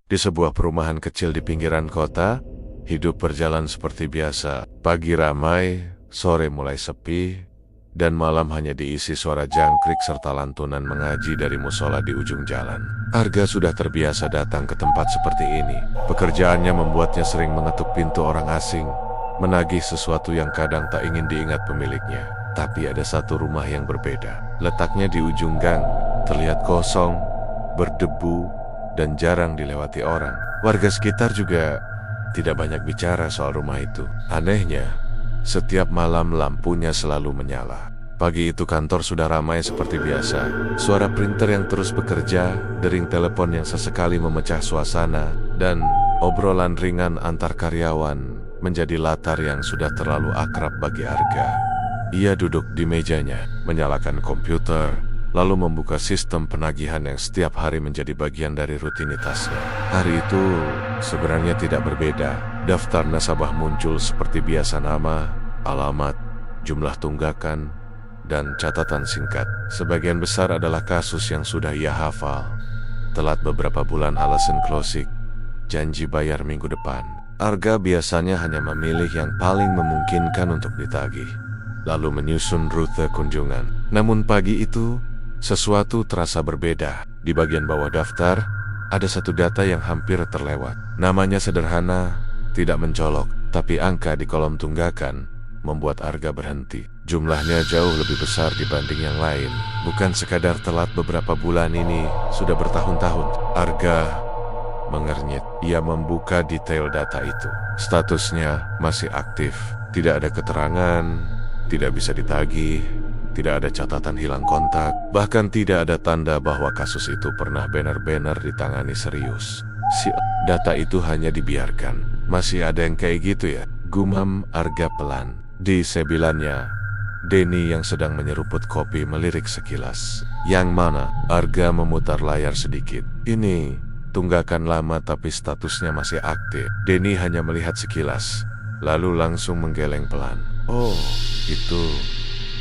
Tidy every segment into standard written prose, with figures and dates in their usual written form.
Di sebuah perumahan kecil di pinggiran kota, hidup berjalan seperti biasa. Pagi ramai, sore mulai sepi, dan malam hanya diisi suara jangkrik serta lantunan mengaji dari musola di ujung jalan. Arga sudah terbiasa datang ke tempat seperti ini. Pekerjaannya membuatnya sering mengetuk pintu orang asing, menagih sesuatu yang kadang tak ingin diingat pemiliknya. Tapi ada satu rumah yang berbeda. Letaknya di ujung gang, terlihat kosong, berdebu, dan jarang dilewati orang. Warga sekitar juga tidak banyak bicara soal rumah itu. Anehnya, setiap malam lampunya selalu menyala. Pagi itu kantor sudah ramai seperti biasa. Suara printer yang terus bekerja, dering telepon yang sesekali memecah suasana, dan obrolan ringan antar karyawan menjadi latar yang sudah terlalu akrab bagi Arga. Ia duduk di mejanya, menyalakan komputer, lalu membuka sistem penagihan yang setiap hari menjadi bagian dari rutinitasnya. Hari itu sebenarnya tidak berbeda. Daftar nasabah muncul seperti biasa: nama, alamat, jumlah tunggakan, dan catatan singkat. Sebagian besar adalah kasus yang sudah ia hafal. Telat beberapa bulan alasan closing, janji bayar minggu depan. Arga biasanya hanya memilih yang paling memungkinkan untuk ditagih, lalu menyusun rute kunjungan. Namun pagi itu, sesuatu terasa berbeda. Di bagian bawah daftar, ada satu data yang hampir terlewat. Namanya sederhana, tidak mencolok, tapi angka di kolom tunggakan membuat Arga berhenti. Jumlahnya jauh lebih besar dibanding yang lain. Bukan sekadar telat beberapa bulan ini, sudah bertahun-tahun. Arga mengernyit. Ia membuka detail data itu. Statusnya masih aktif. Tidak ada keterangan, tidak bisa ditagih, tidak ada catatan hilang kontak, bahkan tidak ada tanda bahwa kasus itu pernah benar-benar ditangani serius. Data itu hanya dibiarkan. Masih ada yang kayak gitu ya? Gumam Arga pelan. Di sebilannya, Denny yang sedang menyeruput kopi melirik sekilas. Yang mana? Arga memutar layar sedikit. Ini tunggakan lama tapi statusnya masih aktif. Denny hanya melihat sekilas, lalu langsung menggeleng pelan. Oh, itu.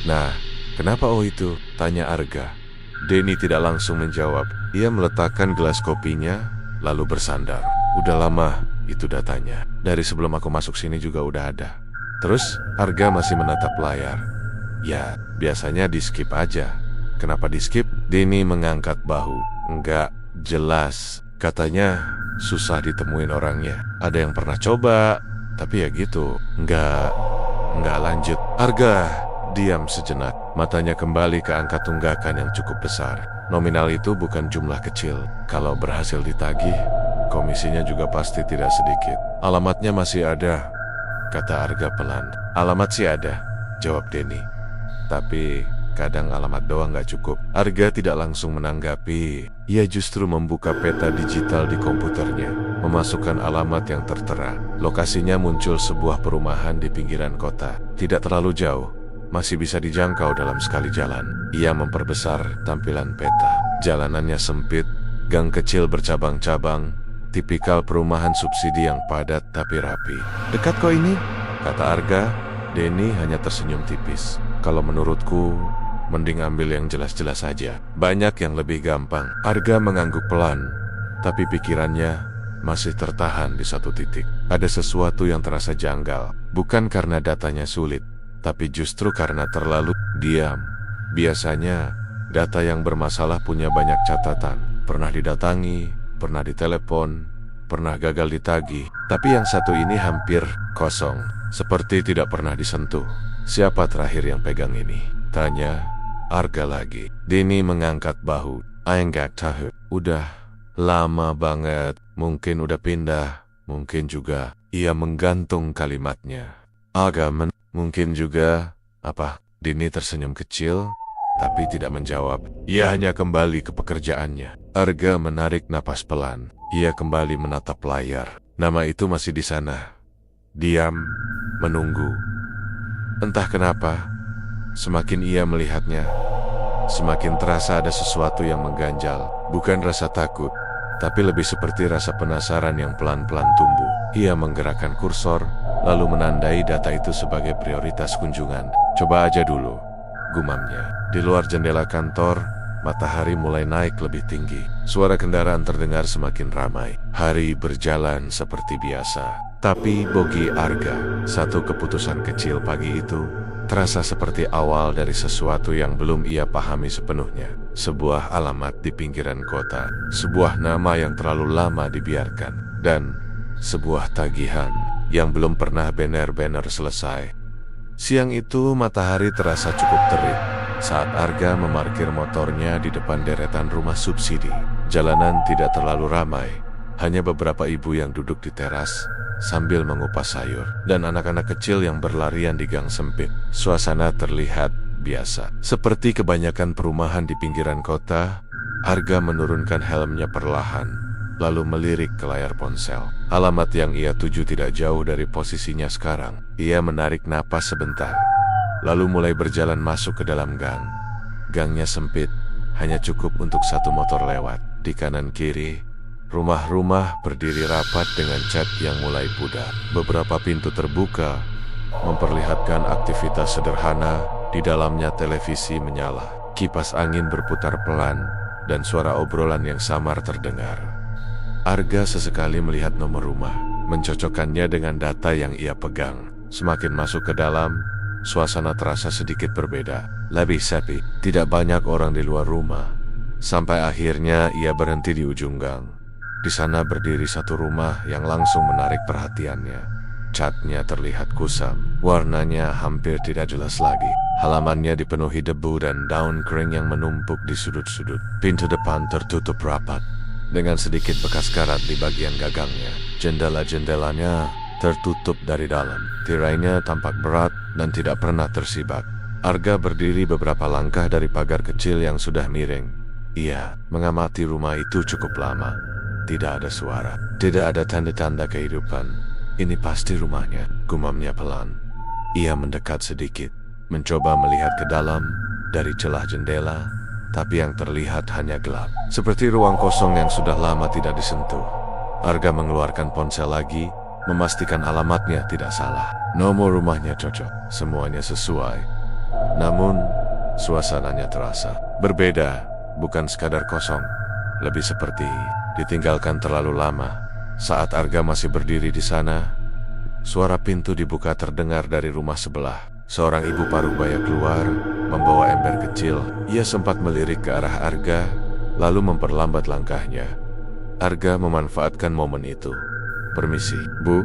Nah, kenapa oh itu? Tanya Arga. Denny tidak langsung menjawab. Ia meletakkan gelas kopinya, lalu bersandar. Udah lama itu datanya. Dari sebelum aku masuk sini juga udah ada. Terus Arga masih menatap layar. Ya, biasanya di skip aja. Kenapa di skip? Denny mengangkat bahu. Enggak jelas. Katanya susah ditemuin orangnya. Ada yang pernah coba, tapi ya gitu. Enggak lanjut. Arga diam sejenak. Matanya kembali ke angka tunggakan yang cukup besar. Nominal itu bukan jumlah kecil. Kalau berhasil ditagih, komisinya juga pasti tidak sedikit. Alamatnya masih ada, kata Arga pelan. Alamat sih ada, jawab Denny. Tapi kadang alamat doang gak cukup. Arga tidak langsung menanggapi. Ia justru membuka peta digital di komputernya, memasukkan alamat yang tertera. Lokasinya muncul sebuah perumahan di pinggiran kota. Tidak terlalu jauh, masih bisa dijangkau dalam sekali jalan. Ia memperbesar tampilan peta. Jalanannya sempit, gang kecil bercabang-cabang, tipikal perumahan subsidi yang padat tapi rapi. Dekat kok ini, kata Arga. Denny hanya tersenyum tipis. Kalau menurutku, mending ambil yang jelas-jelas saja. Banyak yang lebih gampang. Arga mengangguk pelan, tapi pikirannya masih tertahan di satu titik. Ada sesuatu yang terasa janggal. Bukan karena datanya sulit, tapi justru karena terlalu diam. Biasanya, data yang bermasalah punya banyak catatan. Pernah didatangi, pernah ditelepon, pernah gagal ditagih. Tapi yang satu ini hampir kosong, seperti tidak pernah disentuh. Siapa terakhir yang pegang ini? Tanya Arga lagi. Denny mengangkat bahu. Enggak tahu. Udah lama banget. Mungkin udah pindah, mungkin juga. Ia menggantung kalimatnya. Mungkin juga. Apa? Denny tersenyum kecil, tapi tidak menjawab. Ia hanya kembali ke pekerjaannya. Arga menarik napas pelan. Ia kembali menatap layar. Nama itu masih di sana. Diam, menunggu. Entah kenapa, semakin ia melihatnya, semakin terasa ada sesuatu yang mengganjal. Bukan rasa takut, tapi lebih seperti rasa penasaran yang pelan-pelan tumbuh. Ia menggerakkan kursor, lalu menandai data itu sebagai prioritas kunjungan. Coba aja dulu, gumamnya. Di luar jendela kantor, Matahari mulai naik lebih tinggi. Suara kendaraan terdengar semakin ramai. Hari berjalan seperti biasa. Tapi bagi Arga, satu keputusan kecil pagi itu terasa seperti awal dari sesuatu yang belum ia pahami sepenuhnya. Sebuah alamat di pinggiran kota, sebuah nama yang terlalu lama dibiarkan, dan sebuah tagihan yang belum pernah benar-benar selesai. Siang itu matahari terasa cukup terik saat Arga memarkir motornya di depan deretan rumah subsidi. Jalanan tidak terlalu ramai, hanya beberapa ibu yang duduk di teras sambil mengupas sayur, dan anak-anak kecil yang berlarian di gang sempit. Suasana terlihat biasa. Seperti kebanyakan perumahan di pinggiran kota, Arga menurunkan helmnya perlahan, lalu melirik ke layar ponsel. Alamat yang ia tuju tidak jauh dari posisinya sekarang. Ia menarik napas sebentar, lalu mulai berjalan masuk ke dalam gang. Gangnya sempit, hanya cukup untuk satu motor lewat. Di kanan kiri, rumah-rumah berdiri rapat dengan cat yang mulai pudar. Beberapa pintu terbuka, memperlihatkan aktivitas sederhana. Di dalamnya televisi menyala, kipas angin berputar pelan, dan suara obrolan yang samar terdengar. Arga sesekali melihat nomor rumah, mencocokkannya dengan data yang ia pegang. Semakin masuk ke dalam, suasana terasa sedikit berbeda, lebih sepi. Tidak banyak orang di luar rumah. Sampai akhirnya ia berhenti di ujung gang. Di sana berdiri satu rumah yang langsung menarik perhatiannya. Catnya terlihat kusam, warnanya hampir tidak jelas lagi. Halamannya dipenuhi debu dan daun kering yang menumpuk di sudut-sudut. Pintu depan tertutup rapat, dengan sedikit bekas karat di bagian gagangnya. Jendela-jendelanya tertutup dari dalam. Tirainya tampak berat dan tidak pernah tersibak. Arga berdiri beberapa langkah dari pagar kecil yang sudah miring. Ia mengamati rumah itu cukup lama. Tidak ada suara, tidak ada tanda-tanda kehidupan. Ini pasti rumahnya, gumamnya pelan. Ia mendekat sedikit, mencoba melihat ke dalam dari celah jendela, tapi yang terlihat hanya gelap, seperti ruang kosong yang sudah lama tidak disentuh. Arga mengeluarkan ponsel lagi, memastikan alamatnya tidak salah. Nomor rumahnya cocok, semuanya sesuai. Namun, suasananya terasa berbeda, bukan sekadar kosong, lebih seperti ditinggalkan terlalu lama. Saat Arga masih berdiri di sana, suara pintu dibuka terdengar dari rumah sebelah. Seorang ibu paruh-baya keluar, membawa ember kecil. Ia sempat melirik ke arah Arga, lalu memperlambat langkahnya. Arga memanfaatkan momen itu. "Permisi, Bu,"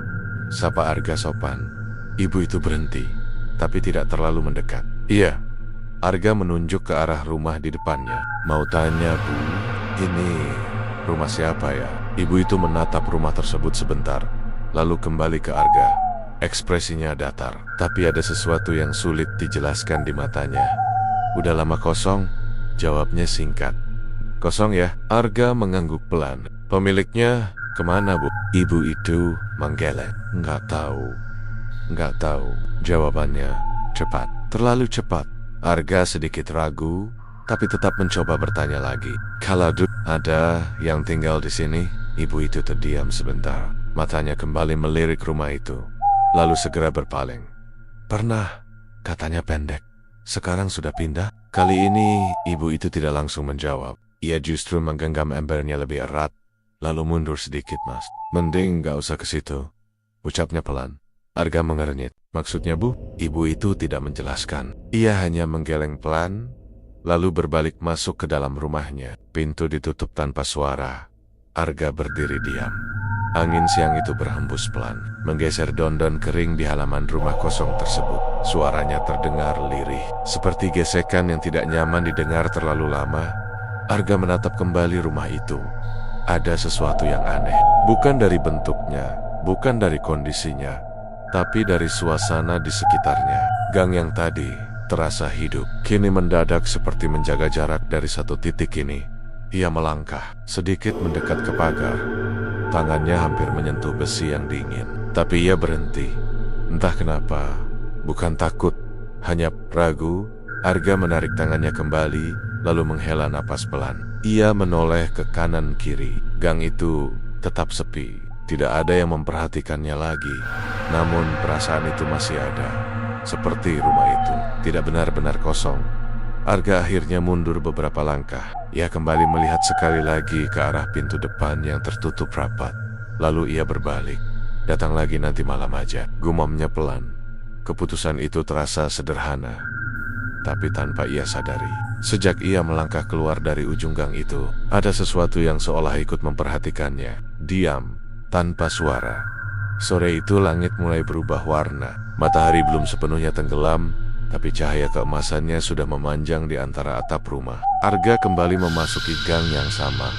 sapa Arga sopan. Ibu itu berhenti, tapi tidak terlalu mendekat. "Iya." Arga menunjuk ke arah rumah di depannya. "Mau tanya, Bu, ini rumah siapa ya?" Ibu itu menatap rumah tersebut sebentar, lalu kembali ke Arga. Ekspresinya datar, tapi ada sesuatu yang sulit dijelaskan di matanya. "Udah lama kosong?" jawabnya singkat. "Kosong ya?" Arga mengangguk pelan. "Pemiliknya kemana, Bu?" Ibu itu menggeleng. "Nggak tahu." "Nggak tahu," jawabannya cepat, terlalu cepat. Arga sedikit ragu, tapi tetap mencoba bertanya lagi. "Kalau ada yang tinggal di sini?" Ibu itu terdiam sebentar. Matanya kembali melirik rumah itu, lalu segera berpaling. "Pernah," katanya pendek. "Sekarang sudah pindah?" Kali ini ibu itu tidak langsung menjawab. Ia justru menggenggam embernya lebih erat, lalu mundur sedikit. "Mas, mending gak usah ke situ," ucapnya pelan. Arga mengernyit. "Maksudnya, Bu?" Ibu itu tidak menjelaskan. Ia hanya menggeleng pelan, lalu berbalik masuk ke dalam rumahnya. Pintu ditutup tanpa suara. Arga berdiri diam. Angin siang itu berhembus pelan, menggeser daun-daun kering di halaman rumah kosong tersebut. Suaranya terdengar lirih, seperti gesekan yang tidak nyaman didengar terlalu lama. Arga menatap kembali rumah itu. Ada sesuatu yang aneh, bukan dari bentuknya, bukan dari kondisinya, tapi dari suasana di sekitarnya. Gang yang tadi terasa hidup, kini mendadak seperti menjaga jarak dari satu titik ini. Ia melangkah, sedikit mendekat ke pagar. Tangannya hampir menyentuh besi yang dingin. Tapi ia berhenti. Entah kenapa, bukan takut, hanya ragu. Arga menarik tangannya kembali, lalu menghela napas pelan. Ia menoleh ke kanan kiri. Gang itu tetap sepi. Tidak ada yang memperhatikannya lagi. Namun perasaan itu masih ada. Seperti rumah itu tidak benar-benar kosong. Arga akhirnya mundur beberapa langkah. Ia kembali melihat sekali lagi ke arah pintu depan yang tertutup rapat. Lalu ia berbalik. Datang lagi nanti malam aja, gumamnya pelan. Keputusan itu terasa sederhana, tapi tanpa ia sadari. Sejak ia melangkah keluar dari ujung gang itu, ada sesuatu yang seolah ikut memperhatikannya. Diam, tanpa suara. Sore itu langit mulai berubah warna. Matahari belum sepenuhnya tenggelam, tapi cahaya keemasannya sudah memanjang di antara atap rumah. Arga kembali memasuki gang yang sama.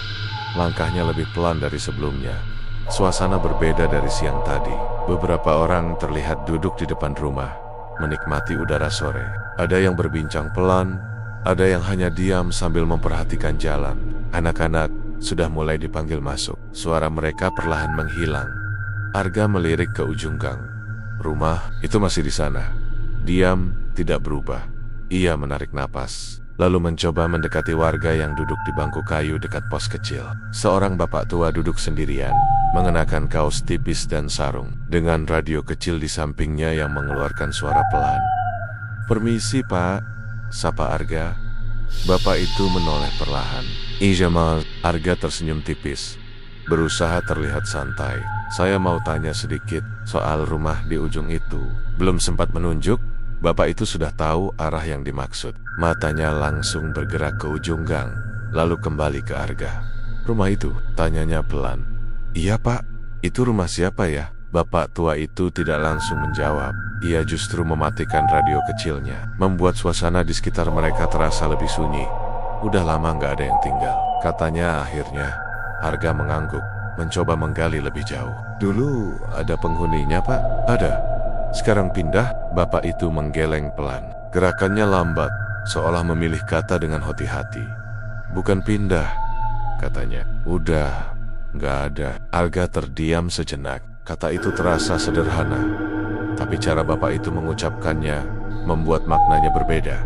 Langkahnya lebih pelan dari sebelumnya. Suasana berbeda dari siang tadi. Beberapa orang terlihat duduk di depan rumah, menikmati udara sore. Ada yang berbincang pelan, ada yang hanya diam sambil memperhatikan jalan. Anak-anak sudah mulai dipanggil masuk. Suara mereka perlahan menghilang. Arga melirik ke ujung gang. Rumah itu masih di sana. Diam, tidak berubah. Ia menarik napas, lalu mencoba mendekati warga yang duduk di bangku kayu dekat pos kecil. Seorang bapak tua duduk sendirian, mengenakan kaos tipis dan sarung, dengan radio kecil di sampingnya yang mengeluarkan suara pelan. "Permisi, Pak," sapa Arga. Bapak itu menoleh perlahan. "Ijamal." Arga tersenyum tipis, berusaha terlihat santai. "Saya mau tanya sedikit soal rumah di ujung itu." Belum sempat menunjuk, bapak itu sudah tahu arah yang dimaksud. Matanya langsung bergerak ke ujung gang, lalu kembali ke Arga. "Rumah itu?" tanyanya pelan. "Iya, Pak. Itu rumah siapa ya?" Bapak tua itu tidak langsung menjawab. Ia justru mematikan radio kecilnya, membuat suasana di sekitar mereka terasa lebih sunyi. "Udah lama nggak ada yang tinggal," katanya akhirnya. Arga mengangguk, mencoba menggali lebih jauh. "Dulu ada penghuninya, Pak?" "Ada. Sekarang pindah." Bapak itu menggeleng pelan. Gerakannya lambat, seolah memilih kata dengan hati-hati. "Bukan pindah," katanya. "Udah nggak ada." Arga terdiam sejenak. Kata itu terasa sederhana, tapi cara bapak itu mengucapkannya membuat maknanya berbeda.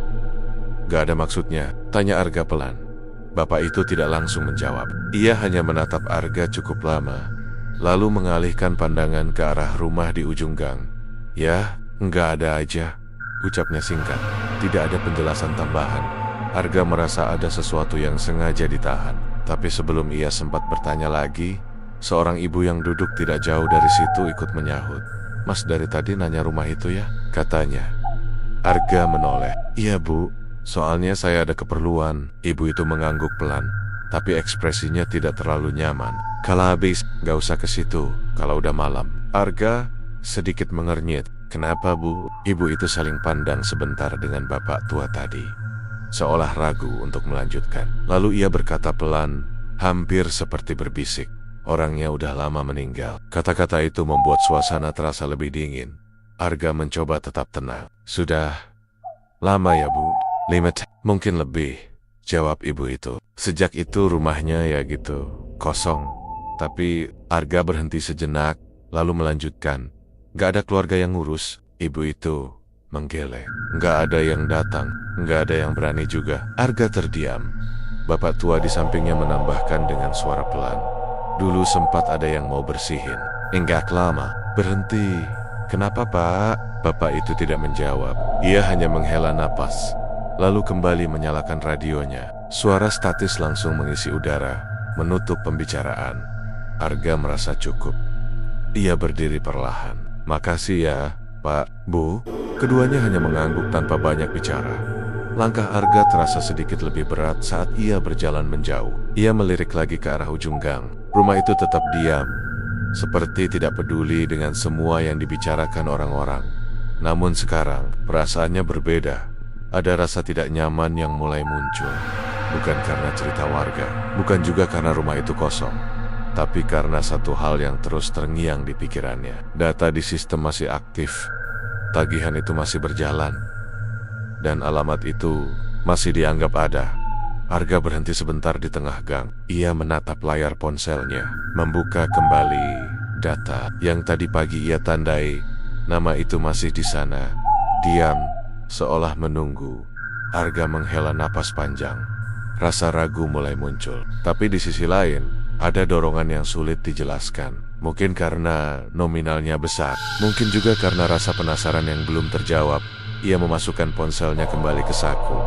"Gak ada maksudnya?" tanya Arga pelan. Bapak itu tidak langsung menjawab. Ia hanya menatap Arga cukup lama, lalu mengalihkan pandangan ke arah rumah di ujung gang. "Ya, nggak ada aja," ucapnya singkat. Tidak ada penjelasan tambahan. Arga merasa ada sesuatu yang sengaja ditahan. Tapi sebelum ia sempat bertanya lagi, seorang ibu yang duduk tidak jauh dari situ ikut menyahut. "Mas dari tadi nanya rumah itu ya?" katanya. Arga menoleh. "Iya, Bu. Soalnya saya ada keperluan." Ibu itu mengangguk pelan, tapi ekspresinya tidak terlalu nyaman. "Kalau habis, gak usah ke situ kalau udah malam." Arga sedikit mengernyit. "Kenapa, Bu?" Ibu itu saling pandang sebentar dengan bapak tua tadi, seolah ragu untuk melanjutkan. Lalu ia berkata pelan, hampir seperti berbisik, "Orangnya udah lama meninggal." Kata-kata itu membuat suasana terasa lebih dingin. Arga mencoba tetap tenang. "Sudah lama ya, Bu?" Mungkin lebih," jawab ibu itu. "Sejak itu rumahnya ya gitu, kosong." Tapi Arga berhenti sejenak, lalu melanjutkan. "Gak ada keluarga yang ngurus." Ibu itu menggeleng. "Gak ada yang datang, gak ada yang berani juga." Arga terdiam. Bapak tua di sampingnya menambahkan dengan suara pelan, "Dulu sempat ada yang mau bersihin. Enggak lama." "Berhenti." "Kenapa, Pak?" Bapak itu tidak menjawab. Ia hanya menghela napas, lalu kembali menyalakan radionya. Suara statis langsung mengisi udara, menutup pembicaraan. Arga merasa cukup. Ia berdiri perlahan. "Makasih ya, Pak, Bu." Keduanya hanya mengangguk tanpa banyak bicara. Langkah Arga terasa sedikit lebih berat saat ia berjalan menjauh. Ia melirik lagi ke arah ujung gang. Rumah itu tetap diam, seperti tidak peduli dengan semua yang dibicarakan orang-orang. Namun sekarang, perasaannya berbeda. Ada rasa tidak nyaman yang mulai muncul. Bukan karena cerita warga, bukan juga karena rumah itu kosong, tapi karena satu hal yang terus terngiang di pikirannya. Data di sistem masih aktif, tagihan itu masih berjalan, dan alamat itu masih dianggap ada. Arga berhenti sebentar di tengah gang. Ia menatap layar ponselnya, membuka kembali data yang tadi pagi ia tandai. Nama itu masih di sana, diam, seolah menunggu. Arga menghela napas panjang. Rasa ragu mulai muncul. Tapi di sisi lain, ada dorongan yang sulit dijelaskan. Mungkin karena nominalnya besar. Mungkin juga karena rasa penasaran yang belum terjawab. Ia memasukkan ponselnya kembali ke saku.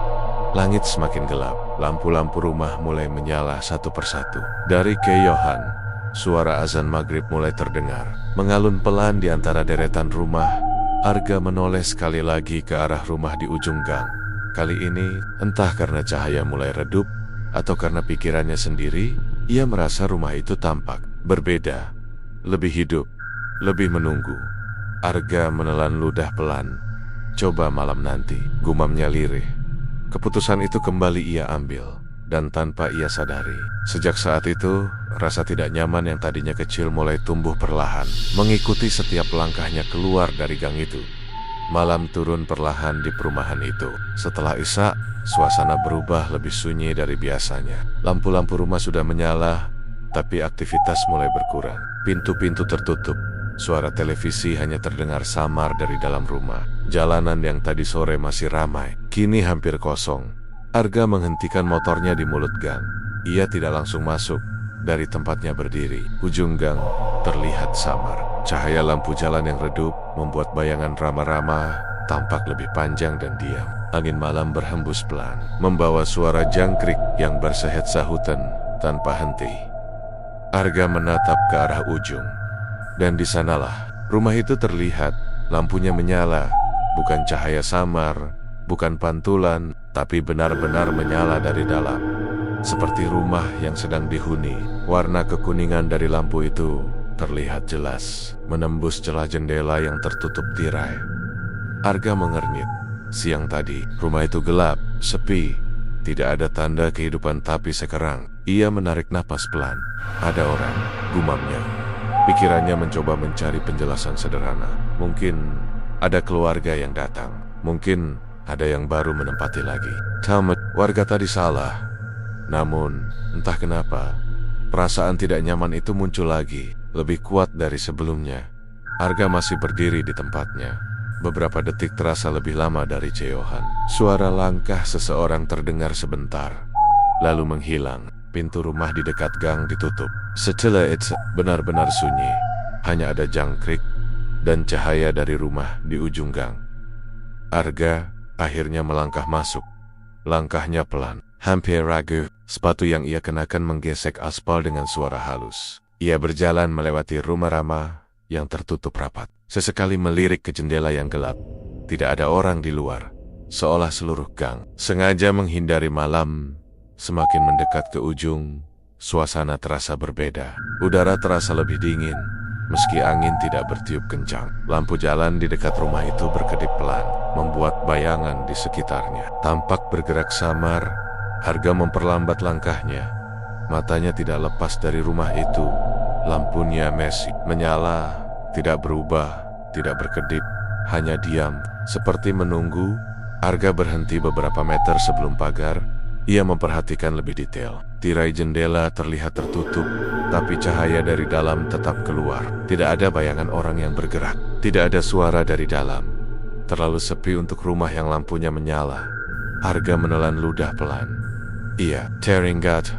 Langit semakin gelap, lampu-lampu rumah mulai menyala satu persatu. Dari kejauhan, suara azan maghrib mulai terdengar, mengalun pelan di antara deretan rumah. Arga menoleh sekali lagi ke arah rumah di ujung gang. Kali ini, entah karena cahaya mulai redup, atau karena pikirannya sendiri, ia merasa rumah itu tampak berbeda, lebih hidup, lebih menunggu. Arga menelan ludah pelan. Coba malam nanti, gumamnya lirih. Keputusan itu kembali ia ambil, dan tanpa ia sadari. Sejak saat itu, rasa tidak nyaman yang tadinya kecil mulai tumbuh perlahan, mengikuti setiap langkahnya keluar dari gang itu. Malam turun perlahan di perumahan itu. Setelah Isya, suasana berubah lebih sunyi dari biasanya. Lampu-lampu rumah sudah menyala, tapi aktivitas mulai berkurang. Pintu-pintu tertutup. Suara televisi hanya terdengar samar dari dalam rumah. Jalanan yang tadi sore masih ramai, kini hampir kosong. Arga menghentikan motornya di mulut gang. Ia tidak langsung masuk. Dari tempatnya berdiri, ujung gang terlihat samar. Cahaya lampu jalan yang redup membuat bayangan Rama-Rama tampak lebih panjang dan diam. Angin malam berhembus pelan, membawa suara jangkrik yang bersahut-sahutan tanpa henti. Arga menatap ke arah ujung. Dan di sanalah rumah itu terlihat, lampunya menyala, bukan cahaya samar, bukan pantulan, tapi benar-benar menyala dari dalam. Seperti rumah yang sedang dihuni, warna kekuningan dari lampu itu terlihat jelas, menembus celah jendela yang tertutup tirai. Arga mengernyit. Siang tadi, rumah itu gelap, sepi, tidak ada tanda kehidupan, tapi sekarang, ia menarik napas pelan. Ada orang, gumamnya. Pikirannya mencoba mencari penjelasan sederhana. Mungkin ada keluarga yang datang. Mungkin ada yang baru menempati lagi. Tamat, warga tadi salah. Namun, entah kenapa, perasaan tidak nyaman itu muncul lagi, lebih kuat dari sebelumnya. Arga masih berdiri di tempatnya. Beberapa detik terasa lebih lama dari kejauhan. Suara langkah seseorang terdengar sebentar, lalu menghilang. Pintu rumah di dekat gang ditutup. Setelah itu benar-benar sunyi. Hanya ada jangkrik dan cahaya dari rumah di ujung gang. Arga akhirnya melangkah masuk. Langkahnya pelan, hampir ragu. Sepatu yang ia kenakan menggesek aspal dengan suara halus. Ia berjalan melewati rumah Rama yang tertutup rapat. Sesekali melirik ke jendela yang gelap. Tidak ada orang di luar. Seolah seluruh gang sengaja menghindari malam. Semakin mendekat ke ujung, suasana terasa berbeda. Udara terasa lebih dingin, meski angin tidak bertiup kencang. Lampu jalan di dekat rumah itu berkedip pelan, membuat bayangan di sekitarnya tampak bergerak samar. Arga memperlambat langkahnya. Matanya tidak lepas dari rumah itu. Lampunya masih menyala, tidak berubah, tidak berkedip, hanya diam, seperti menunggu. Arga berhenti beberapa meter sebelum pagar. Ia memperhatikan lebih detail. Tirai jendela terlihat tertutup, tapi cahaya dari dalam tetap keluar. Tidak ada bayangan orang yang bergerak. Tidak ada suara dari dalam. Terlalu sepi untuk rumah yang lampunya menyala. Arga menelan ludah pelan. Ia teringat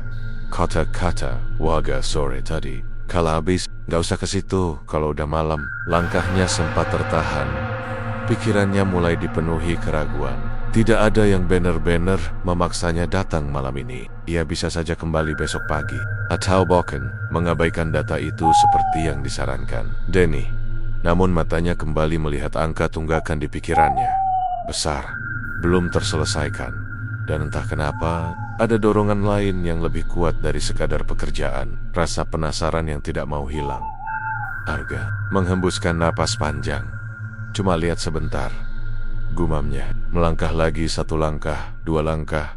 kata-kata warga sore tadi. Kalau habis, gak usah ke situ kalau udah malam. Langkahnya sempat tertahan. Pikirannya mulai dipenuhi keraguan. Tidak ada yang benar-benar memaksanya datang malam ini. Ia bisa saja kembali besok pagi. Atau bahkan mengabaikan data itu seperti yang disarankan Denny. Namun matanya kembali melihat angka tunggakan di pikirannya. Besar, belum terselesaikan. Dan entah kenapa, ada dorongan lain yang lebih kuat dari sekadar pekerjaan. Rasa penasaran yang tidak mau hilang. Arga menghembuskan napas panjang. Cuma lihat sebentar. Gumamnya, melangkah lagi satu langkah, dua langkah,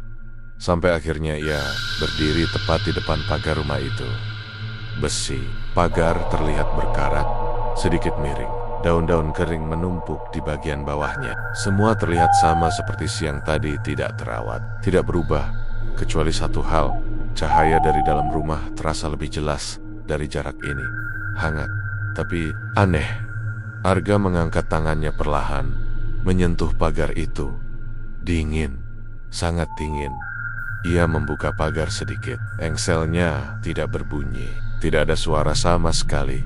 sampai akhirnya ia berdiri tepat di depan pagar rumah itu. Besi, pagar terlihat berkarat, sedikit miring. Daun-daun kering menumpuk di bagian bawahnya. Semua terlihat sama seperti siang tadi, tidak terawat, tidak berubah. Kecuali satu hal, cahaya dari dalam rumah terasa lebih jelas dari jarak ini. Hangat, tapi aneh. Arga mengangkat tangannya perlahan, menyentuh pagar itu. Dingin, sangat dingin. Ia membuka pagar sedikit. Engselnya tidak berbunyi. Tidak ada suara sama sekali.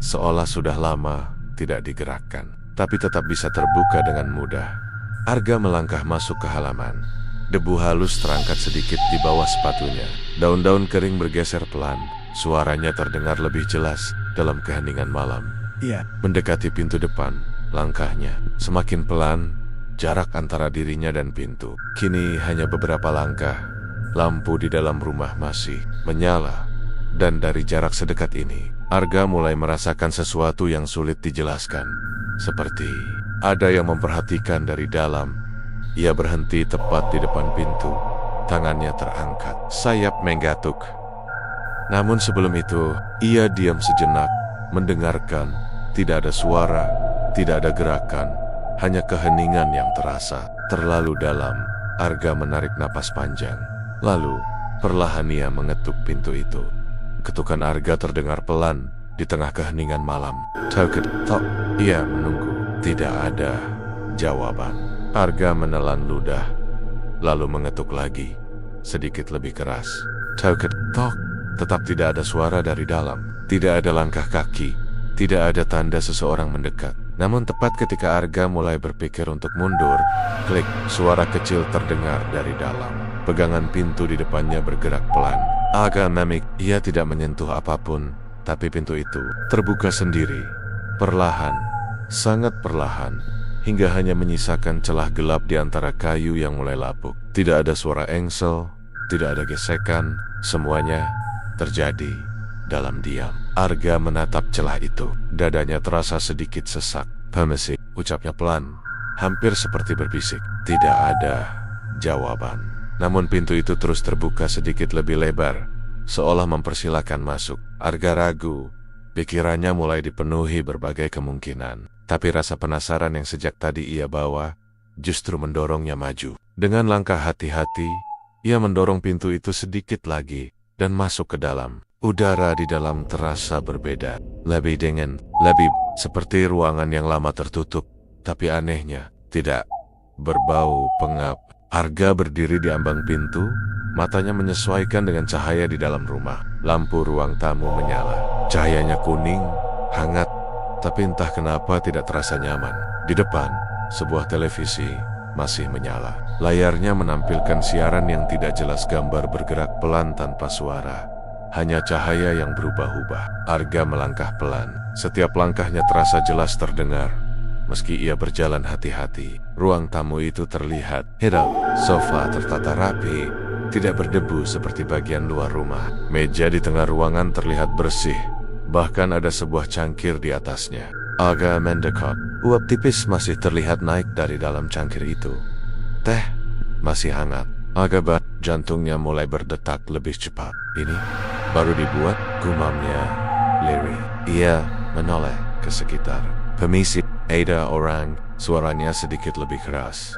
Seolah sudah lama tidak digerakkan, tapi tetap bisa terbuka dengan mudah. Arga melangkah masuk ke halaman. Debu halus terangkat sedikit di bawah sepatunya. Daun-daun kering bergeser pelan. Suaranya terdengar lebih jelas dalam keheningan malam. Iya. Mendekati pintu depan, langkahnya semakin pelan. Jarak antara dirinya dan pintu kini hanya beberapa langkah. Lampu di dalam rumah masih menyala. Dan dari jarak sedekat ini, Arga mulai merasakan sesuatu yang sulit dijelaskan. Seperti ada yang memperhatikan dari dalam. Ia berhenti tepat di depan pintu. Tangannya terangkat, sayap menggatuk. Namun sebelum itu, ia diam sejenak, mendengarkan. Tidak ada suara, tidak ada gerakan, hanya keheningan yang terasa terlalu dalam. Arga menarik napas panjang. Lalu, perlahan ia mengetuk pintu itu. Ketukan Arga terdengar pelan di tengah keheningan malam. Tok. Ia menunggu. Tidak ada jawaban. Arga menelan ludah, lalu mengetuk lagi, sedikit lebih keras. Tok. Tetap tidak ada suara dari dalam. Tidak ada langkah kaki. Tidak ada tanda seseorang mendekat. Namun tepat ketika Arga mulai berpikir untuk mundur, klik, suara kecil terdengar dari dalam. Pegangan pintu di depannya bergerak pelan. Agak memik, ia tidak menyentuh apapun, tapi pintu itu terbuka sendiri. Perlahan, sangat perlahan, hingga hanya menyisakan celah gelap di antara kayu yang mulai lapuk. Tidak ada suara engsel, tidak ada gesekan, semuanya terjadi dalam diam. Arga menatap celah itu. Dadanya terasa sedikit sesak. "Permisi," ucapnya pelan, hampir seperti berbisik. Tidak ada jawaban. Namun pintu itu terus terbuka sedikit lebih lebar, seolah mempersilahkan masuk. Arga ragu. Pikirannya mulai dipenuhi berbagai kemungkinan. Tapi rasa penasaran yang sejak tadi ia bawa justru mendorongnya maju. Dengan langkah hati-hati, ia mendorong pintu itu sedikit lagi dan masuk ke dalam. Udara di dalam terasa berbeda, lebih dingin, lebih seperti ruangan yang lama tertutup. Tapi anehnya, tidak berbau pengap. Arga berdiri di ambang pintu, matanya menyesuaikan dengan cahaya di dalam rumah. Lampu ruang tamu menyala. Cahayanya kuning, hangat, tapi entah kenapa tidak terasa nyaman. Di depan, sebuah televisi masih menyala. Layarnya menampilkan siaran yang tidak jelas, gambar bergerak pelan tanpa suara. Hanya cahaya yang berubah-ubah. Arga melangkah pelan. Setiap langkahnya terasa jelas terdengar. Meski ia berjalan hati-hati, ruang tamu itu terlihat hidup. Sofa tertata rapi, tidak berdebu seperti bagian luar rumah. Meja di tengah ruangan terlihat bersih. Bahkan ada sebuah cangkir di atasnya. Agak mendekat. Uap tipis masih terlihat naik dari dalam cangkir itu. Teh masih hangat. Agak jantungnya mulai berdetak lebih cepat. Ini baru dibuat, gumamnya Larry. Ia menoleh ke sekitar. "Permisi, ada orang." Suaranya sedikit lebih keras,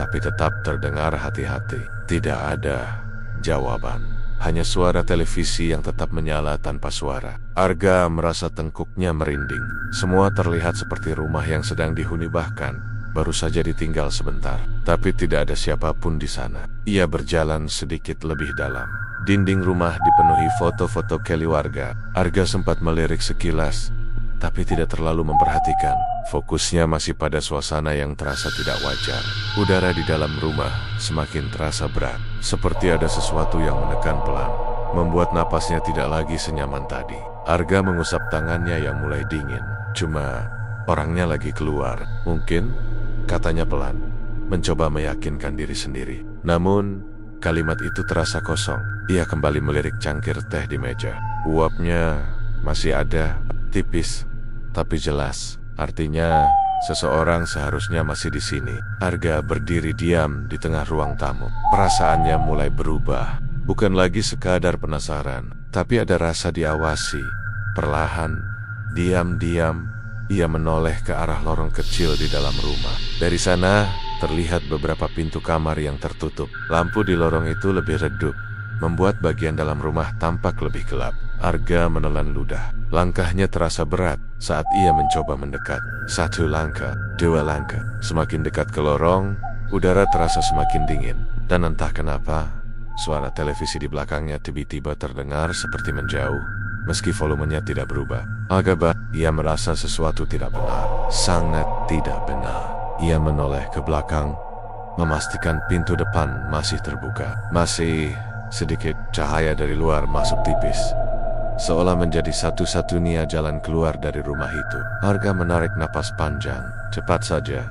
tapi tetap terdengar hati-hati. Tidak ada jawaban. Hanya suara televisi yang tetap menyala tanpa suara. Arga merasa tengkuknya merinding. Semua terlihat seperti rumah yang sedang dihuni, bahkan baru saja ditinggal sebentar. Tapi tidak ada siapapun di sana. Ia berjalan sedikit lebih dalam. Dinding rumah dipenuhi foto-foto keluarga. Arga sempat melirik sekilas, tapi tidak terlalu memperhatikan. Fokusnya masih pada suasana yang terasa tidak wajar. Udara di dalam rumah semakin terasa berat, seperti ada sesuatu yang menekan pelan, membuat napasnya tidak lagi senyaman tadi. Arga mengusap tangannya yang mulai dingin. Cuma orangnya lagi keluar, mungkin, katanya pelan, mencoba meyakinkan diri sendiri. Namun, kalimat itu terasa kosong. Ia kembali melirik cangkir teh di meja. Uapnya masih ada, tipis, tapi jelas. Artinya, seseorang seharusnya masih di sini. Arga berdiri diam di tengah ruang tamu. Perasaannya mulai berubah. Bukan lagi sekadar penasaran, tapi ada rasa diawasi. Perlahan, diam-diam, ia menoleh ke arah lorong kecil di dalam rumah. Dari sana, terlihat beberapa pintu kamar yang tertutup. Lampu di lorong itu lebih redup, membuat bagian dalam rumah tampak lebih gelap. Arga menelan ludah. Langkahnya terasa berat saat ia mencoba mendekat. 1 langkah, 2 langkah. Semakin dekat ke lorong, udara terasa semakin dingin. Dan entah kenapa, suara televisi di belakangnya tiba-tiba terdengar seperti menjauh, meski volumenya tidak berubah. Agak ia merasa sesuatu tidak benar. Sangat tidak benar. Ia menoleh ke belakang, memastikan pintu depan masih terbuka. Masih sedikit cahaya dari luar masuk tipis, seolah menjadi satu-satunya jalan keluar dari rumah itu. Arga menarik napas panjang. Cepat saja,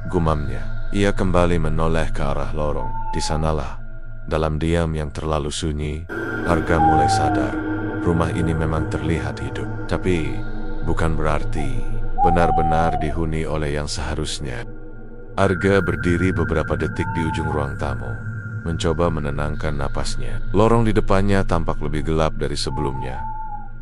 gumamnya. Ia kembali menoleh ke arah lorong. Di sanalah, dalam diam yang terlalu sunyi, Arga mulai sadar. Rumah ini memang terlihat hidup, tapi bukan berarti benar-benar dihuni oleh yang seharusnya. Arga berdiri beberapa detik di ujung ruang tamu, mencoba menenangkan napasnya. Lorong di depannya tampak lebih gelap dari sebelumnya,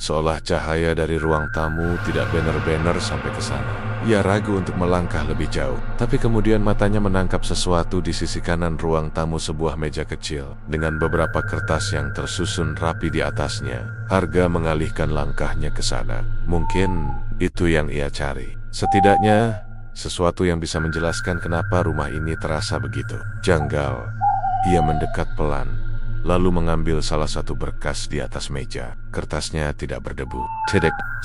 seolah cahaya dari ruang tamu tidak benar-benar sampai ke sana. Ia ragu untuk melangkah lebih jauh, tapi kemudian matanya menangkap sesuatu di sisi kanan ruang tamu, sebuah meja kecil dengan beberapa kertas yang tersusun rapi di atasnya. Arga mengalihkan langkahnya ke sana. Mungkin itu yang ia cari. Setidaknya sesuatu yang bisa menjelaskan kenapa rumah ini terasa begitu janggal. Ia mendekat pelan, lalu mengambil salah satu berkas di atas meja. Kertasnya tidak berdebu,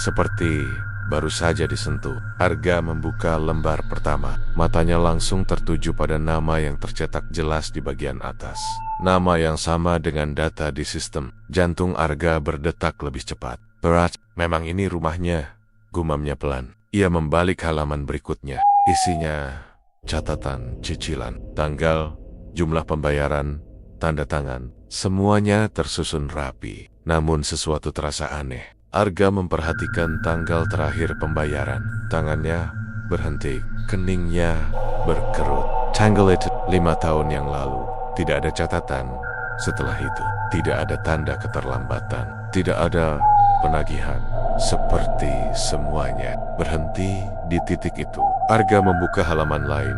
seperti baru saja disentuh. Arga membuka lembar pertama. Matanya langsung tertuju pada nama yang tercetak jelas di bagian atas. Nama yang sama dengan data di sistem. Jantung Arga berdetak lebih cepat. Berat, memang ini rumahnya, gumamnya pelan. Ia membalik halaman berikutnya. Isinya catatan, cicilan, tanggal, jumlah pembayaran, tanda tangan. Semuanya tersusun rapi. Namun sesuatu terasa aneh. Arga memperhatikan tanggal terakhir pembayaran. Tangannya berhenti, keningnya berkerut. Tanggal itu 5 tahun yang lalu. Tidak ada catatan setelah itu. Tidak ada tanda keterlambatan. Tidak ada penagihan. Seperti semuanya berhenti di titik itu. Arga membuka halaman lain,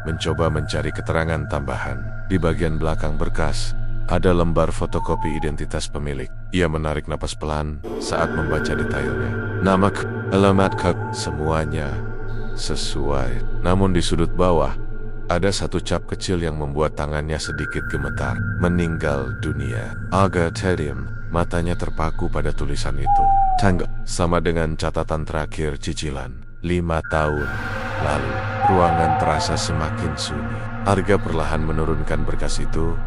mencoba mencari keterangan tambahan. Di bagian belakang berkas ada lembar fotokopi identitas pemilik. Ia menarik napas pelan saat membaca detailnya. Nama, alamat, semuanya sesuai. Namun di sudut bawah ada satu cap kecil yang membuat tangannya sedikit gemetar. Meninggal dunia. Arga terdiam, matanya terpaku pada tulisan itu. Tanggal sama dengan catatan terakhir cicilan. 5 tahun lalu. Ruangan terasa semakin sunyi. Arga perlahan menurunkan berkas itu,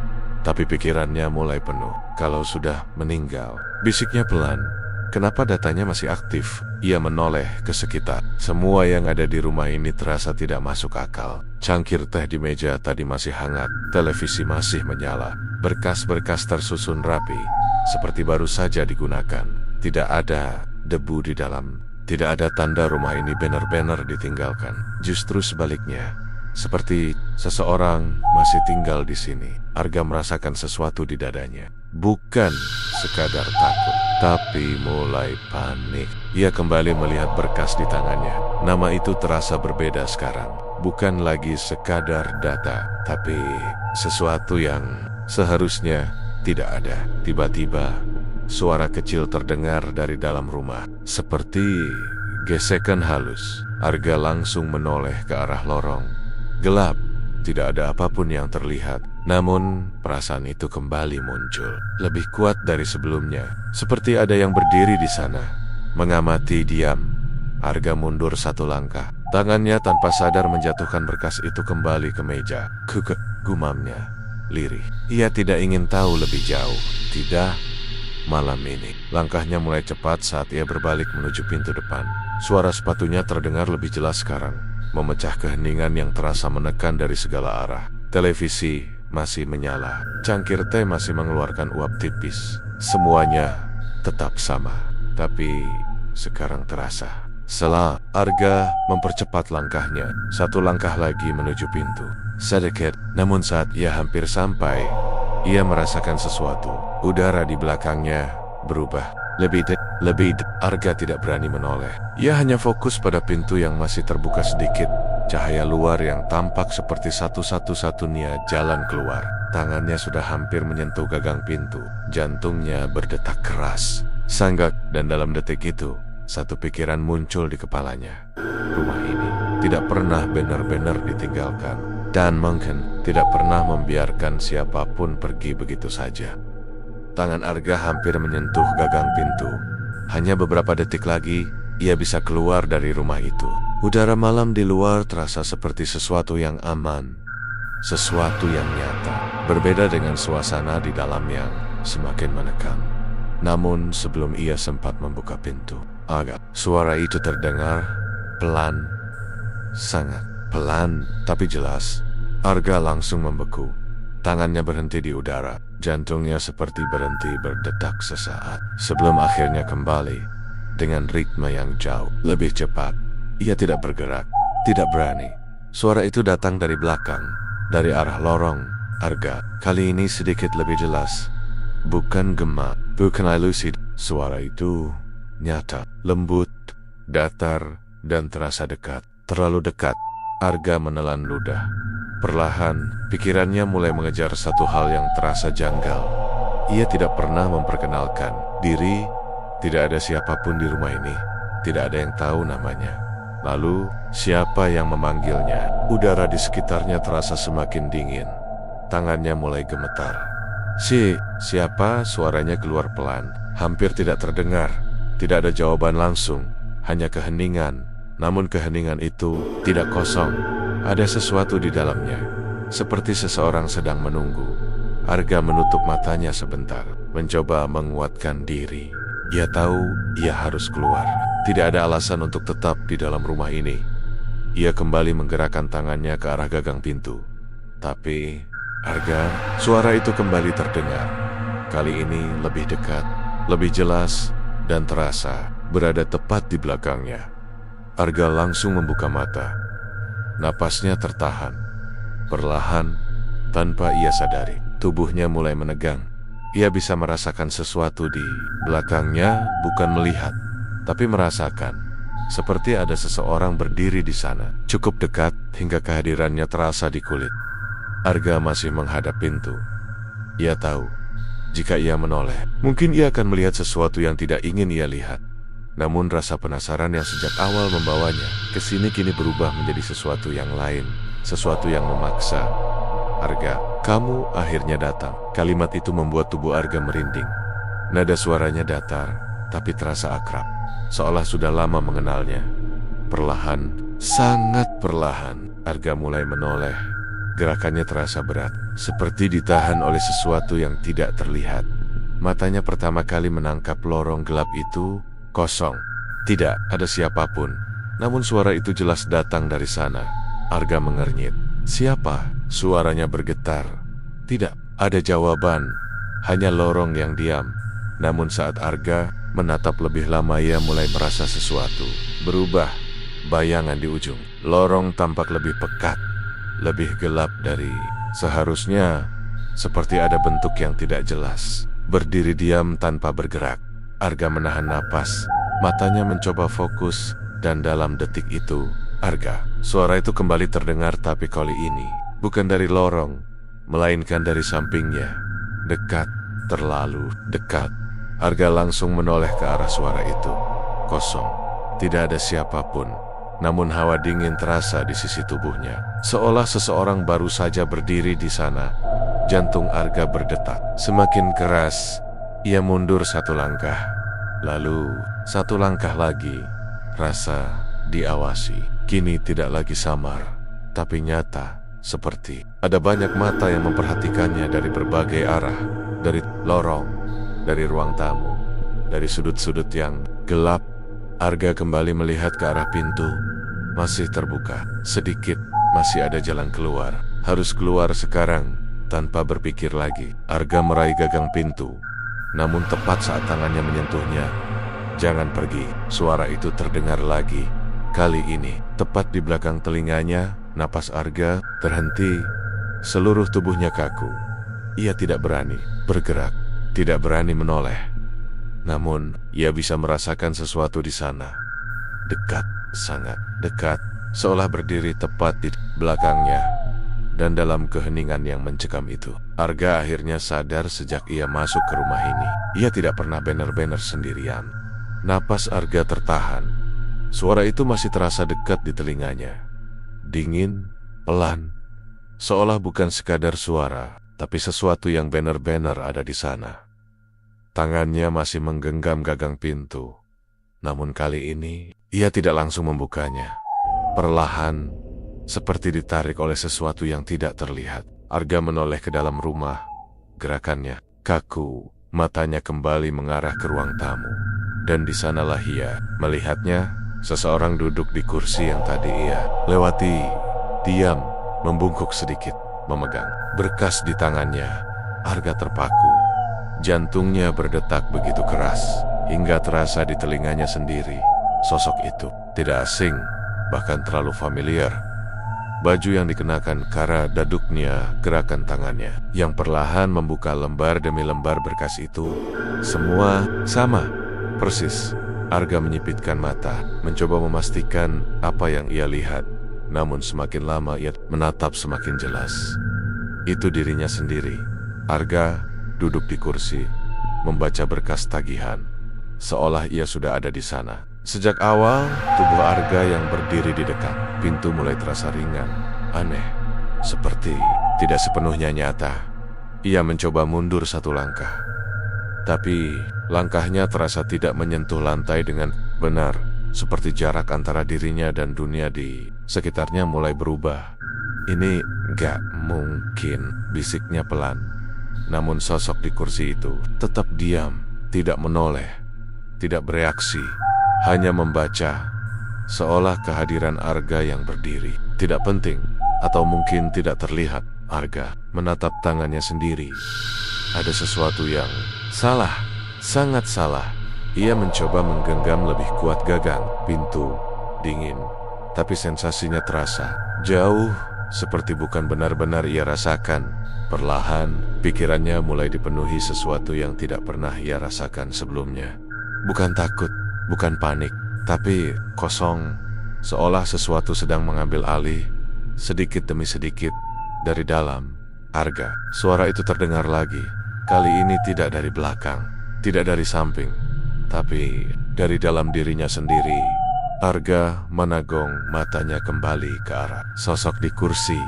tapi pikirannya mulai penuh. Kalau sudah meninggal, bisiknya pelan. Kenapa datanya masih aktif? Ia menoleh ke sekitar. Semua yang ada di rumah ini terasa tidak masuk akal. Cangkir teh di meja tadi masih hangat. Televisi masih menyala. Berkas-berkas tersusun rapi, seperti baru saja digunakan. Tidak ada debu di dalam. Tidak ada tanda rumah ini benar-benar ditinggalkan. Justru sebaliknya, seperti seseorang masih tinggal di sini. Arga merasakan sesuatu di dadanya. Bukan sekadar takut, tapi mulai panik. Ia kembali melihat berkas di tangannya. Nama itu terasa berbeda sekarang. Bukan lagi sekadar data, tapi sesuatu yang seharusnya tidak ada. Tiba-tiba, suara kecil terdengar dari dalam rumah. Seperti gesekan halus. Arga langsung menoleh ke arah lorong. Gelap, tidak ada apapun yang terlihat. Namun, perasaan itu kembali muncul. Lebih kuat dari sebelumnya. Seperti ada yang berdiri di sana, mengamati diam. Arga mundur satu langkah. Tangannya tanpa sadar menjatuhkan berkas itu kembali ke meja. Gumamnya lirih. Ia tidak ingin tahu lebih jauh. Tidak malam ini. Langkahnya mulai cepat saat ia berbalik menuju pintu depan. Suara sepatunya terdengar lebih jelas sekarang, memecah keheningan yang terasa menekan dari segala arah. Televisi masih menyala. Cangkir teh masih mengeluarkan uap tipis. Semuanya tetap sama, tapi sekarang terasa. Setelah Arga mempercepat langkahnya, satu langkah lagi menuju pintu. Sedikit, namun saat ia hampir sampai, ia merasakan sesuatu. Udara di belakangnya berubah. Arga tidak berani menoleh. Ia hanya fokus pada pintu yang masih terbuka sedikit. Cahaya luar yang tampak seperti satu-satunya jalan keluar. Tangannya sudah hampir menyentuh gagang pintu. Jantungnya berdetak keras. Sanggak, dan dalam detik itu, satu pikiran muncul di kepalanya. Rumah ini tidak pernah benar-benar ditinggalkan. Dan mungkin tidak pernah membiarkan siapapun pergi begitu saja. Tangan Arga hampir menyentuh gagang pintu. Hanya beberapa detik lagi, ia bisa keluar dari rumah itu. Udara malam di luar terasa seperti sesuatu yang aman. sesuatu yang nyata, berbeda dengan suasana di dalam yang semakin menekam. Namun sebelum ia sempat membuka pintu, suara itu terdengar pelan, sangat pelan tapi jelas. Arga langsung membeku. Tangannya berhenti di udara. Jantungnya seperti berhenti berdetak sesaat. Sebelum akhirnya kembali dengan ritme yang jauh lebih cepat. Ia tidak bergerak, tidak berani. Suara itu datang dari belakang, dari arah lorong Arga. Kali ini sedikit lebih jelas. Bukan gema, bukan ilusi. Suara itu nyata, lembut, datar, dan terasa dekat. Terlalu dekat. Arga menelan ludah. Perlahan, pikirannya mulai mengejar satu hal yang terasa janggal. Ia tidak pernah memperkenalkan diri, tidak ada siapapun di rumah ini, tidak ada yang tahu namanya. Lalu, siapa yang memanggilnya? Udara di sekitarnya terasa semakin dingin. Tangannya mulai gemetar. Siapa? Suaranya keluar pelan, hampir tidak terdengar. Tidak ada jawaban langsung, hanya keheningan. Namun keheningan itu tidak kosong. Ada sesuatu di dalamnya, seperti seseorang sedang menunggu. Arga menutup matanya sebentar, mencoba menguatkan diri. Ia tahu ia harus keluar. Tidak ada alasan untuk tetap di dalam rumah ini. Ia kembali menggerakkan tangannya ke arah gagang pintu. Tapi, Arga, suara itu kembali terdengar. Kali ini lebih dekat, lebih jelas, dan terasa berada tepat di belakangnya. Arga langsung membuka mata. Napasnya tertahan. Perlahan, tanpa ia sadari, tubuhnya mulai menegang. Ia bisa merasakan sesuatu di belakangnya, bukan melihat, tapi merasakan. Seperti ada seseorang berdiri di sana, cukup dekat hingga kehadirannya terasa di kulit. Arga masih menghadap pintu. Ia tahu, jika ia menoleh, mungkin ia akan melihat sesuatu yang tidak ingin ia lihat. Namun rasa penasaran yang sejak awal membawanya ke sini kini berubah menjadi sesuatu yang lain, sesuatu yang memaksa. Arga, kamu akhirnya datang. Kalimat itu membuat tubuh Arga merinding. Nada suaranya datar, tapi terasa akrab, seolah sudah lama mengenalnya. Perlahan, sangat perlahan, Arga mulai menoleh. Gerakannya terasa berat, seperti ditahan oleh sesuatu yang tidak terlihat. Matanya pertama kali menangkap lorong gelap itu. Kosong. Tidak ada siapapun. Namun suara itu jelas datang dari sana. Arga mengernyit. Siapa? Suaranya bergetar. Tidak ada jawaban. Hanya lorong yang diam. Namun saat Arga menatap lebih lama, ia mulai merasa sesuatu berubah. Bayangan di ujung lorong tampak lebih pekat, lebih gelap dari seharusnya. Seperti ada bentuk yang tidak jelas, berdiri diam tanpa bergerak. Arga menahan napas, matanya mencoba fokus, dan dalam detik itu, Arga, suara itu kembali terdengar, tapi kali ini bukan dari lorong, melainkan dari sampingnya. Dekat, terlalu dekat. Arga langsung menoleh ke arah suara itu. Kosong, tidak ada siapapun. Namun hawa dingin terasa di sisi tubuhnya, seolah seseorang baru saja berdiri di sana. Jantung Arga berdetak semakin keras. Ia mundur satu langkah, lalu satu langkah lagi. Rasa diawasi kini tidak lagi samar, tapi nyata, seperti ada banyak mata yang memperhatikannya dari berbagai arah, dari lorong, dari ruang tamu, dari sudut-sudut yang gelap. Arga kembali melihat ke arah pintu, masih terbuka sedikit, masih ada jalan keluar. Harus keluar sekarang. Tanpa berpikir lagi, Arga meraih gagang pintu. Namun tepat saat tangannya menyentuhnya, "Jangan pergi." Suara itu terdengar lagi. Kali ini, tepat di belakang telinganya. Napas Arga terhenti. Seluruh tubuhnya kaku. Ia tidak berani bergerak, tidak berani menoleh. Namun, ia bisa merasakan sesuatu di sana. Dekat, sangat dekat, seolah berdiri tepat di belakangnya. Dan dalam keheningan yang mencekam itu, Arga akhirnya sadar sejak ia masuk ke rumah ini, ia tidak pernah benar-benar sendirian. Napas Arga tertahan. Suara itu masih terasa dekat di telinganya. Dingin, pelan, seolah bukan sekadar suara, tapi sesuatu yang benar-benar ada di sana. Tangannya masih menggenggam gagang pintu. Namun kali ini, ia tidak langsung membukanya. Perlahan, seperti ditarik oleh sesuatu yang tidak terlihat. Arga menoleh ke dalam rumah. Gerakannya kaku, matanya kembali mengarah ke ruang tamu. Dan di sanalah ia melihatnya, seseorang duduk di kursi yang tadi ia lewati. Diam, membungkuk sedikit, memegang berkas di tangannya. Arga terpaku. Jantungnya berdetak begitu keras, hingga terasa di telinganya sendiri. Sosok itu tidak asing, bahkan terlalu familiar. Baju yang dikenakan, kara daduknya, gerakan tangannya yang perlahan membuka lembar demi lembar berkas itu. Semua sama, persis. Arga menyipitkan mata, mencoba memastikan apa yang ia lihat. Namun semakin lama ia menatap semakin jelas. Itu dirinya sendiri. Arga duduk di kursi, membaca berkas tagihan, seolah ia sudah ada di sana. Sejak awal, tubuh Arga yang berdiri di dekat pintu mulai terasa ringan, aneh, seperti tidak sepenuhnya nyata. Ia mencoba mundur satu langkah, tapi langkahnya terasa tidak menyentuh lantai dengan benar, seperti jarak antara dirinya dan dunia di sekitarnya mulai berubah. Ini gak mungkin, bisiknya pelan. Namun sosok di kursi itu tetap diam, tidak menoleh, tidak bereaksi, hanya membaca, seolah kehadiran Arga yang berdiri tidak penting, atau mungkin tidak terlihat. Arga menatap tangannya sendiri. Ada sesuatu yang salah, sangat salah. Ia mencoba menggenggam lebih kuat gagang pintu, dingin, tapi sensasinya terasa jauh, seperti bukan benar-benar ia rasakan. Perlahan, pikirannya mulai dipenuhi sesuatu yang tidak pernah ia rasakan sebelumnya. Bukan takut, bukan panik, tapi kosong, seolah sesuatu sedang mengambil alih, sedikit demi sedikit, dari dalam Arga. Suara itu terdengar lagi, kali ini tidak dari belakang, tidak dari samping, tapi dari dalam dirinya sendiri. Arga menagong matanya kembali ke arah sosok di kursi,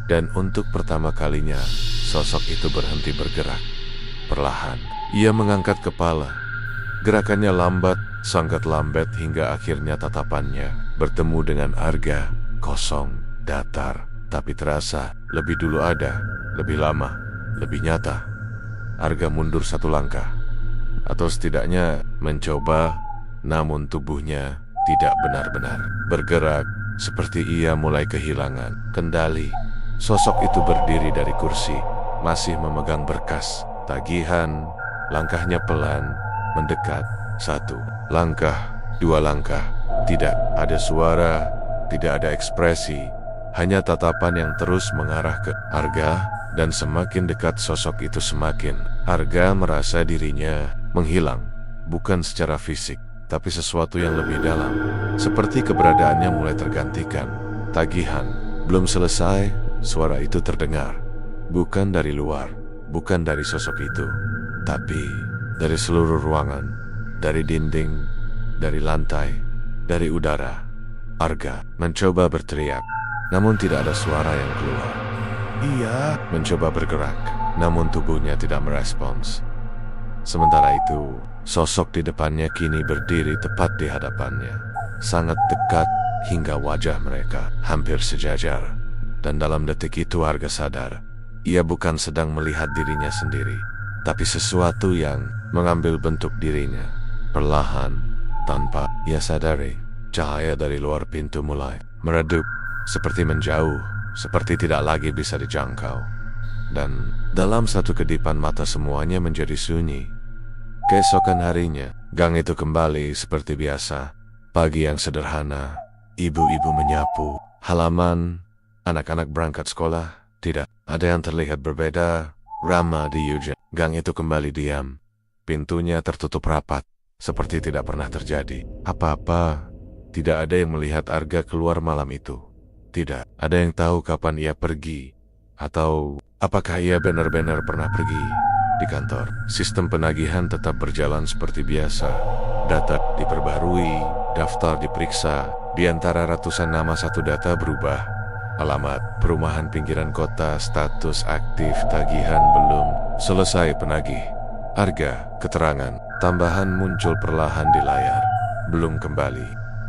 dan untuk pertama kalinya, sosok itu berhenti bergerak. Perlahan, ia mengangkat kepala. Gerakannya lambat, sangat lambat, hingga akhirnya tatapannya bertemu dengan Arga, kosong, datar, tapi terasa lebih dulu ada, lebih lama, lebih nyata. Arga mundur satu langkah, atau setidaknya mencoba, namun tubuhnya tidak benar-benar bergerak, seperti ia mulai kehilangan kendali. Sosok itu berdiri dari kursi, masih memegang berkas tagihan. Langkahnya pelan, mendekat. 1 langkah, 2 langkah. Tidak ada suara, tidak ada ekspresi, hanya tatapan yang terus mengarah ke Arga. Dan semakin dekat sosok itu, semakin Arga merasa dirinya menghilang. Bukan secara fisik, tapi sesuatu yang lebih dalam. Seperti keberadaannya mulai tergantikan. Tagihan belum selesai, suara itu terdengar. Bukan dari luar, bukan dari sosok itu, tapi dari seluruh ruangan, dari dinding, dari lantai, dari udara. Arga mencoba berteriak, namun tidak ada suara yang keluar. Ia mencoba bergerak, namun tubuhnya tidak merespons. Sementara itu, sosok di depannya kini berdiri tepat di hadapannya, sangat dekat hingga wajah mereka hampir sejajar. Dan dalam detik itu Arga sadar, ia bukan sedang melihat dirinya sendiri, tapi sesuatu yang mengambil bentuk dirinya. Perlahan, tanpa ia sadari, cahaya dari luar pintu mulai meredup, seperti menjauh, seperti tidak lagi bisa dijangkau. Dan dalam satu kedipan mata semuanya menjadi sunyi. Keesokan harinya, gang itu kembali seperti biasa. Pagi yang sederhana, ibu-ibu menyapu halaman, anak-anak berangkat sekolah. Tidak ada yang terlihat berbeda. Rama di Eugene. Gang itu kembali diam. Pintunya tertutup rapat, seperti tidak pernah terjadi apa-apa. Tidak ada yang melihat Arga keluar malam itu. Tidak ada yang tahu kapan ia pergi, atau apakah ia benar-benar pernah pergi. Di kantor, sistem penagihan tetap berjalan seperti biasa. Data diperbarui, daftar diperiksa. Di antara ratusan nama, satu data berubah. Alamat, perumahan pinggiran kota, status aktif, tagihan belum selesai penagih. Arga, keterangan tambahan muncul perlahan di layar. Belum kembali.